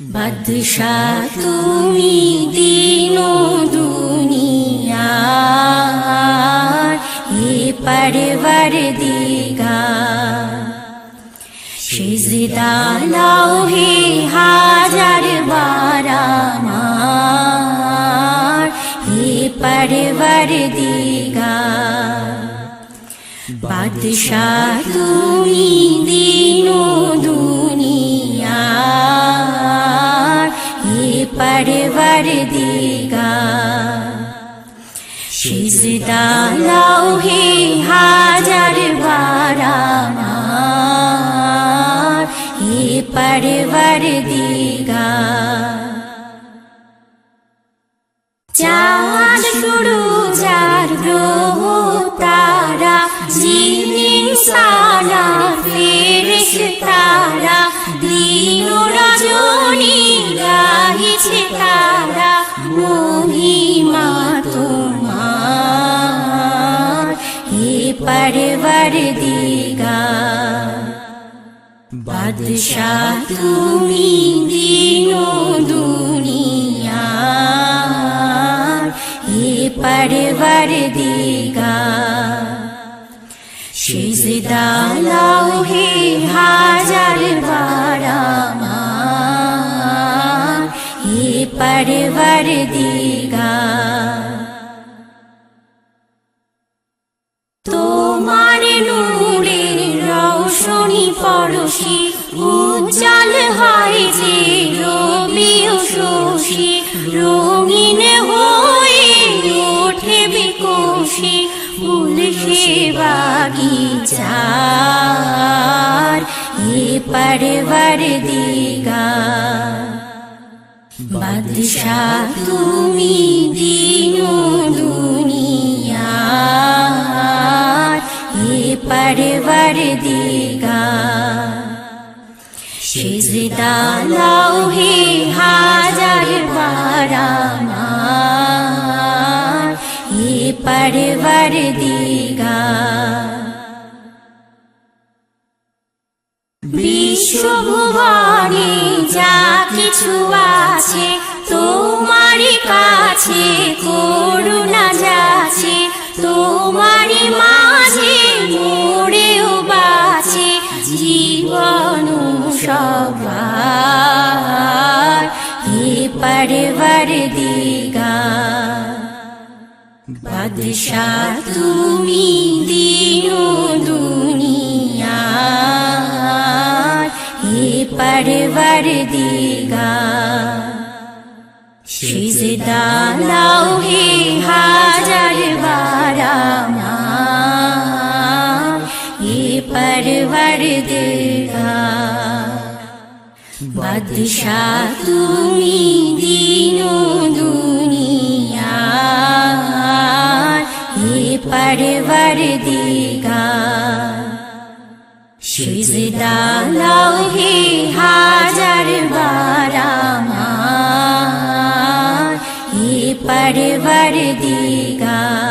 বাদশাহ তুমি দিনো দুনিয়ার হে পরওয়ারদিগার সিজদা লাও হে হাজার বার আমার হে পরওয়ারদিগার বাদশাহ তুমি দিনো দুনিয়ার হে পরওয়ারদিগার সিজদা লাও হে হাজার বার আমার হে পরওয়ারদিগার চাঁদ সূরজ আর গ্রহ তারা জিন ইনসানা ফেরেশতারা দিন ও রজনী গাহিছে তারা মহিমা তোমার হে পরওয়ারদিগার বাদশাহ তুমি দিনো দুনিয়ার হে পরওয়ারদিগার সিজদা লাও হে হাজার বার আমার হে পরওয়ারদিগার তোমার নূরের রৌশনী পরশি উজ্জ্বল হয় যে রবি ও শশী রঙিন হয়ে ওঠে বিকশি ফুল সে বাগিচার হে পরওয়ারদিগার বাদশাহ তুমি দিনো দুনিয়ার হে পরওয়ারদিগার সিজদা লাও হে হাজার বার আমার হে পরওয়ারদিগার বিশ্বভুবনে যা কিছু আছে তোমারই কাছে করুণা যাচ্ছে তোমারই মাঝে মরেও বাঁচে জীবন সবার হে পরওয়ারদিগার বাদশাহ তুমি দিনো দুনিয়ার হে পরওয়ারদিগার সিজদা লাও হে হাজার বার আমার হে পরওয়ারদিগার বাদশাহ তুমি দিনো দুনিয়ার হে পরওয়ারদিগার সিজদা লাও হে হাজার বার আমার হে পরওয়ারদিগার